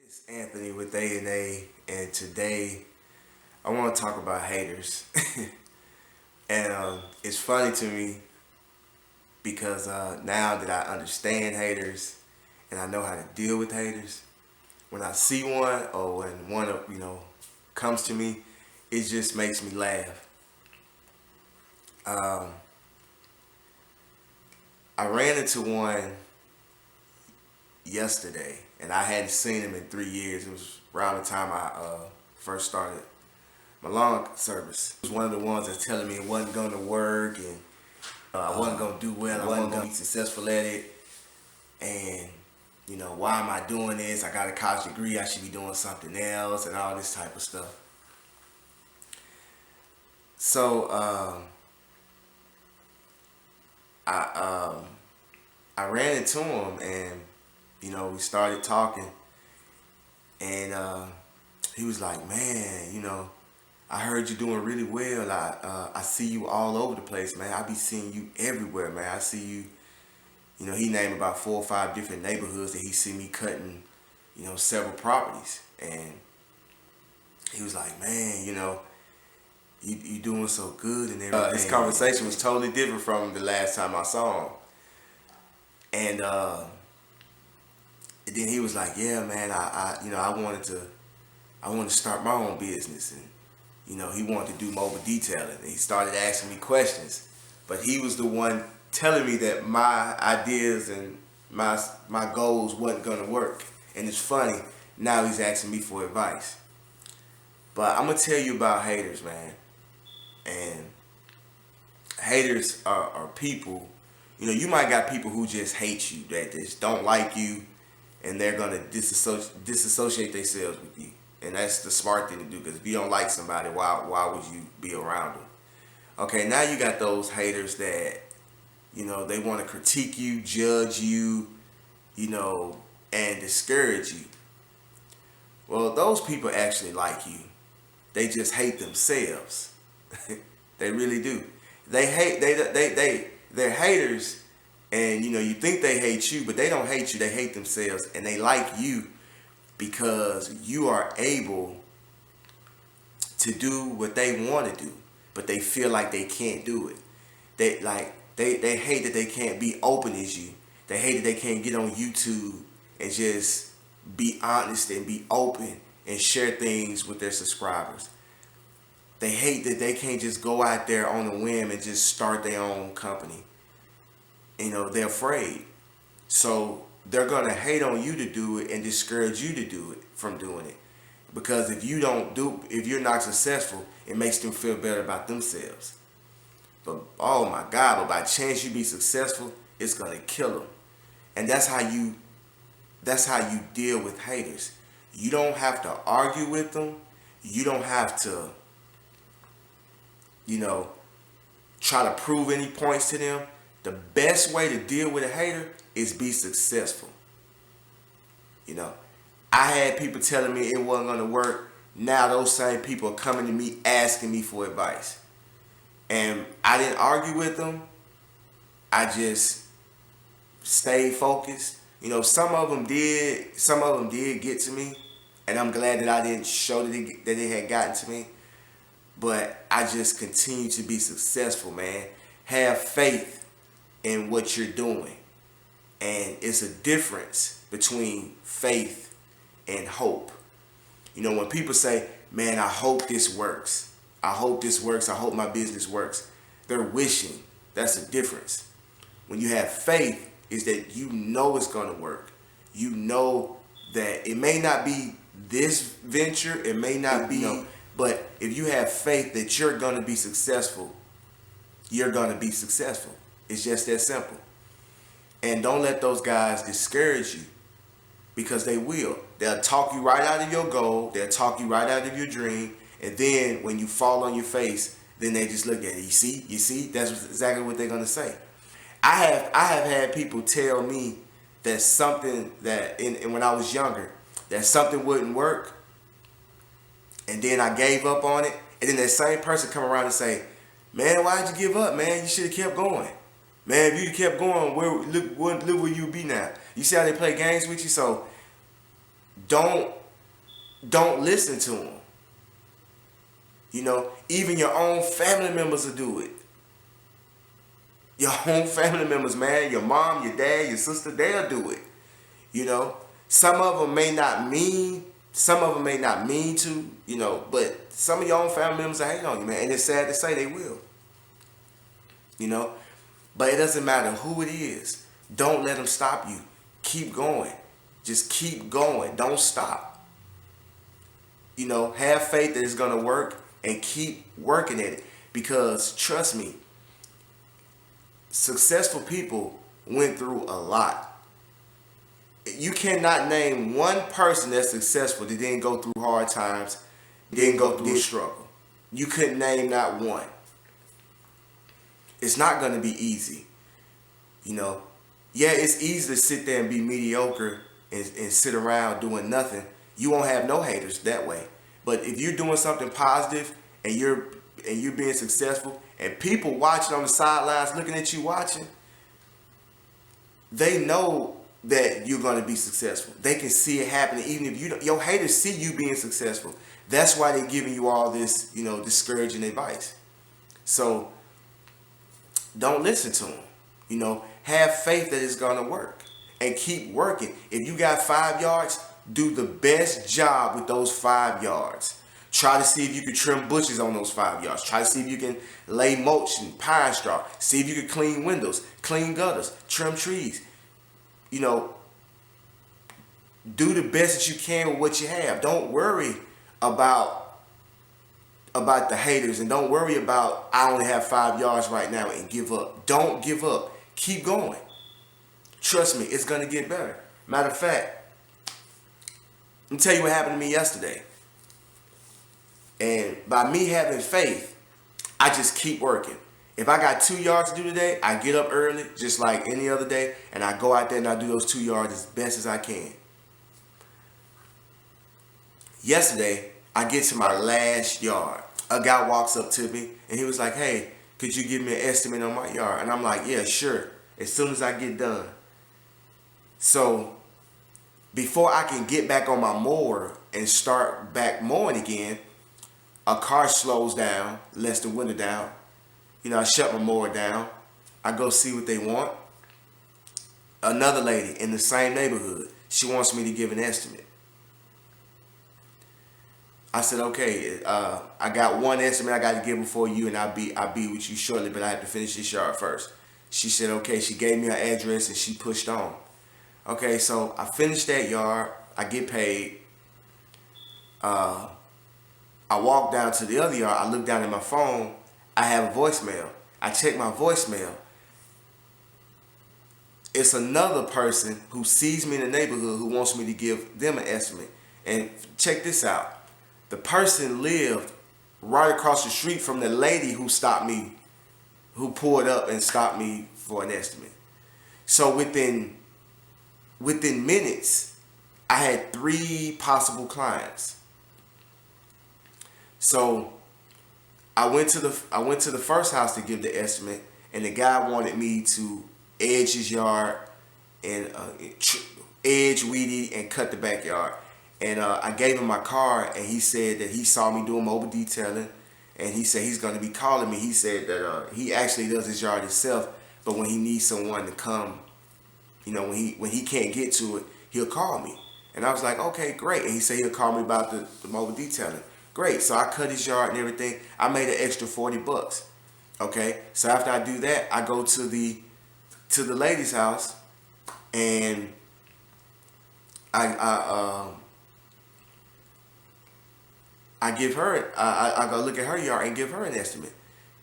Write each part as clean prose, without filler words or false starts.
It's Anthony with A&A, and today I want to talk about haters. And it's funny to me because now that I understand haters and I know how to deal with haters, when I see one or when one comes to me, it just makes me laugh. Um, I ran into one yesterday, and I hadn't seen him in 3 years. It was around the time I first started my lawn service. It was one of the ones that's telling me it wasn't going to work, and I wasn't going to do well, I wasn't going to be successful at it, and why am I doing this? I got a college degree, I should be doing something else, and all this type of stuff. So I ran into him, and we started talking, and he was like, "Man, I heard you doing really well. I see you all over the place, man. I be seeing you everywhere, man. I see you." He named about 4 or 5 different neighborhoods that he see me cutting, several properties, and he was like, "Man, you doing so good and everything." This conversation was totally different from the last time I saw him, and then he was like, "Yeah, man, I wanted to start my own business," and he wanted to do mobile detailing. And he started asking me questions, but he was the one telling me that my ideas and my goals wasn't gonna work. And it's funny, now he's asking me for advice. But I'm gonna tell you about haters, man. And haters are people. You might got people who just hate you, that just don't like you, and they're gonna disassociate themselves with you. And that's the smart thing to do, because if you don't like somebody, why would you be around them? Okay, now you got those haters that they want to critique you, judge you, and discourage you. Well, those people actually like you. They just hate themselves. They really do. They're haters, and you think they hate you, but they don't hate you. They hate themselves, and they like you because you are able to do what they want to do, but they feel like they can't do it. They hate that they can't be open as you. They hate that they can't get on YouTube and just be honest and be open and share things with their subscribers. They hate that they can't just go out there on a whim and just start their own company. They're afraid. So they're gonna hate on you to do it and discourage you to do it from doing it. Because if you're not successful, it makes them feel better about themselves. But oh my God, but by chance you be successful, it's gonna kill them. And that's how you deal with haters. You don't have to argue with them. You don't have to, try to prove any points to them. The best way to deal with a hater is be successful. I had people telling me it wasn't gonna work. Now those same people are coming to me asking me for advice. And I didn't argue with them. I just stayed focused. Some of them did get to me, and I'm glad that I didn't show that it had gotten to me. But I just continue to be successful, man. Have faith in what you're doing. And it's a difference between faith and hope. When people say, "Man, I hope this works. I hope this works. I hope my business works," they're wishing. That's the difference. When you have faith, is that it's going to work. You know that it may not be this venture, it may not be, but if you have faith that you're going to be successful, you're going to be successful. It's just that simple. And don't let those guys discourage you, because they will. They'll talk you right out of your goal. They'll talk you right out of your dream. And then when you fall on your face, then they just look at it. You see, that's exactly what they're going to say. I have had people tell me that something and when I was younger, that something wouldn't work, and then I gave up on it, and then that same person come around and say, "Man, why'd you give up, man? You should have kept going. Man, if you kept going, look where you'd be now." You see how they play games with you? So don't don't listen to them. You know, even your own family members will do it. Your own family members, man, your mom, your dad, your sister, they'll do it. You know, some of them may not mean, to, you know, but some of your own family members hate on you, man. And it's sad to say they will. You know, but it doesn't matter who it is. Don't let them stop you. Keep going. Just keep going. Don't stop. You know, have faith that it's going to work and keep working at it. Because trust me, successful people went through a lot. You cannot name one person that's successful that didn't go through hard times, didn't go through a struggle. You couldn't name not one. It's not going to be easy. You know, yeah, it's easy to sit there and be mediocre and sit around doing nothing. You won't have no haters that way. But if you're doing something positive and you're being successful and people watching on the sidelines looking at you watching, they know that you're going to be successful. They can see it happening even if your haters see you being successful. That's why they're giving you all this, you know, discouraging advice. So don't listen to them. You know, have faith that it's going to work and keep working. If you got 5 yards, do the best job with those 5 yards. Try to see if you can trim bushes on those 5 yards. Try to see if you can lay mulch and pine straw. See if you can clean windows, clean gutters, trim trees. You know, do the best that you can with what you have. Don't worry about the haters, and don't worry about I only have 5 yards right now and give up. Don't give up. Keep going. Trust me, it's going to get better. Matter of fact, let me tell you what happened to me yesterday. And by me having faith, I just keep working. If I got 2 yards to do today, I get up early, just like any other day, and I go out there and I do those 2 yards as best as I can. Yesterday, I get to my last yard. A guy walks up to me, and he was like, "Hey, could you give me an estimate on my yard?" And I'm like, "Yeah, sure, as soon as I get done." So, before I can get back on my mower and start back mowing again, a car slows down, lets the window down. You know, I shut my mower down. I go see what they want. Another lady in the same neighborhood, she wants me to give an estimate. I said, okay, I got one estimate I got to give before you, and I'll be with you shortly, but I have to finish this yard first. She said, okay. She gave me her address, and she pushed on. Okay, so I finished that yard. I get paid. I walk down to the other yard. I look down at my phone. I have a voicemail. I check my voicemail. It's another person who sees me in the neighborhood who wants me to give them an estimate. And check this out. The person lived right across the street from the lady who stopped me, who pulled up and stopped me for an estimate. So within minutes, I had 3 possible clients. So I went to the first house to give the estimate, and the guy wanted me to edge his yard and edge, weed eat, and cut the backyard. And I gave him my card, and he said that he saw me doing mobile detailing, and he said he's going to be calling me. He said that he actually does his yard himself, but when he needs someone to come, you know, when he can't get to it, he'll call me. And I was like, okay, great. And he said he'll call me about the mobile detailing. Great. So I cut his yard and everything. I made an extra $40. Okay. So after I do that, I go to the lady's house, and I give her, I go look at her yard and give her an estimate.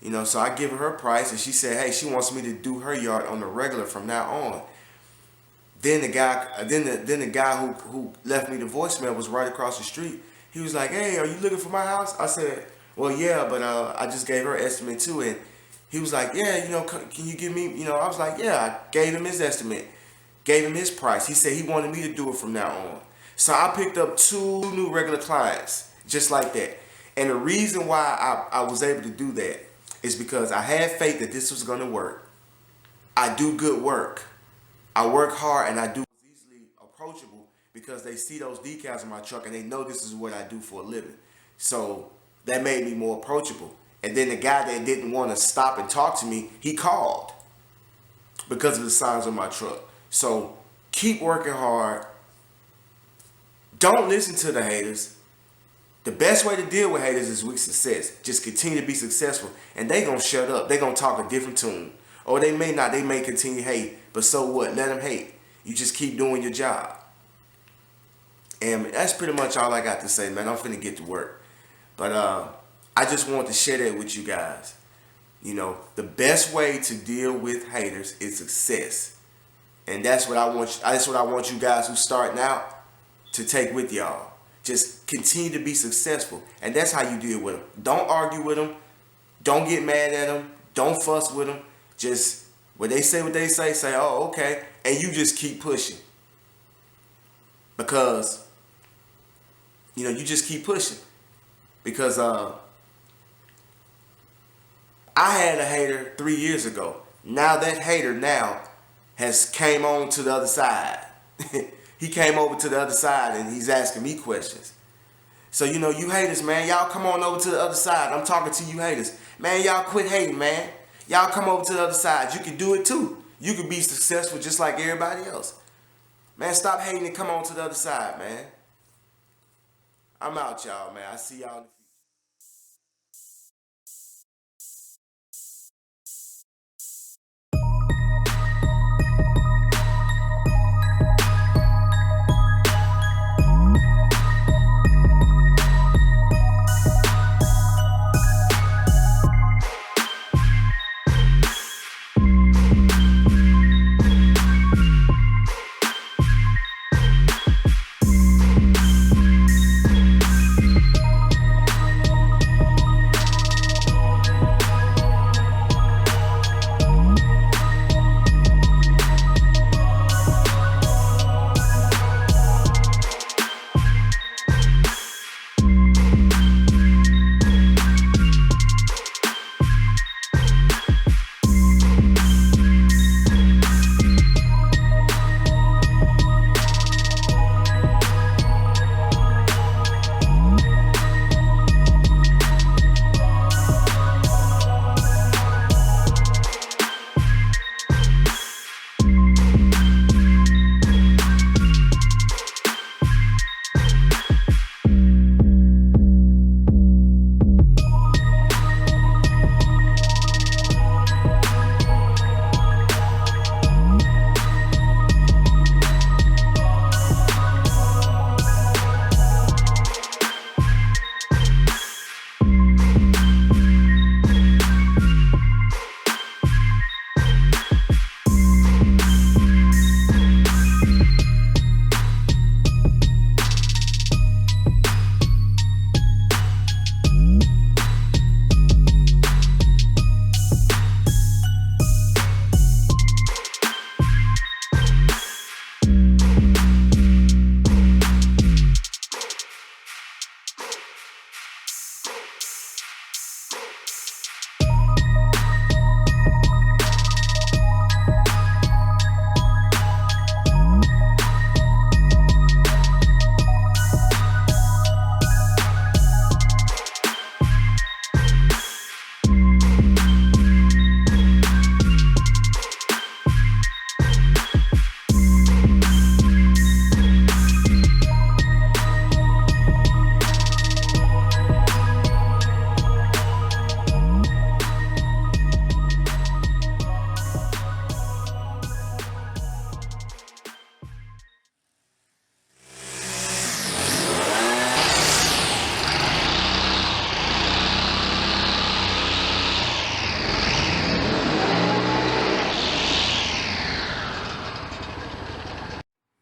You know, so I give her price, and she said, hey, she wants me to do her yard on the regular from now on. Then the guy who left me the voicemail was right across the street. He was like, hey, are you looking for my house? I said, well, yeah, but I just gave her an estimate too. And he was like, yeah, you know, can you give me, you know, I was like, yeah. I gave him his estimate, gave him his price. He said he wanted me to do it from now on. So I picked up 2 new regular clients just like that. And the reason why I was able to do that is because I had faith that this was going to work. I do good work. I work hard, and I do easily approachable because they see those decals in my truck and they know this is what I do for a living. So that made me more approachable. And then the guy that didn't want to stop and talk to me, he called because of the signs on my truck. So keep working hard. Don't listen to the haters. The best way to deal with haters is with success. Just continue to be successful, and they gonna shut up. They gonna talk a different tune, or they may not. They may continue to hate, but so what? Let them hate. You just keep doing your job. And that's pretty much all I got to say, man. I'm finna get to work, but I just want to share that with you guys. You know, the best way to deal with haters is success, and that's what I want. That's what I want you guys who starting out to take with y'all. Just continue to be successful, and that's how you deal with them. Don't argue with them. Don't get mad at them. Don't fuss with them. Just when they say what they say, oh, okay, and you just keep pushing, because you just keep pushing, because I had a hater 3 years ago. Now that hater has came on to the other side. He came over to the other side and he's asking me questions. So, you haters, man, y'all come on over to the other side. I'm talking to you haters. Man, y'all quit hating, man. Y'all come over to the other side. You can do it too. You can be successful just like everybody else. Man, stop hating and come on to the other side, man. I'm out, y'all, man. I see y'all in the future.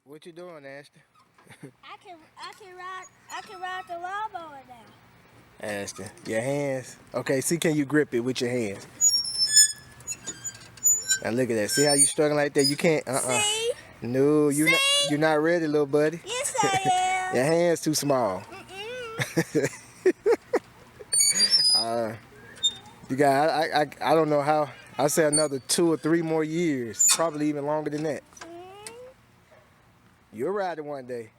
What you doing, Ashton? I can ride the lawnmower now. Ashton, your hands. Okay, see, can you grip it with your hands? Now look at that. See how you struggling like that? You can't. See? No, you're not ready, little buddy. Yes, I am. Your hands too small. You got. I don't know how. I say another 2 or 3 more years, probably even longer than that. You'll ride it one day.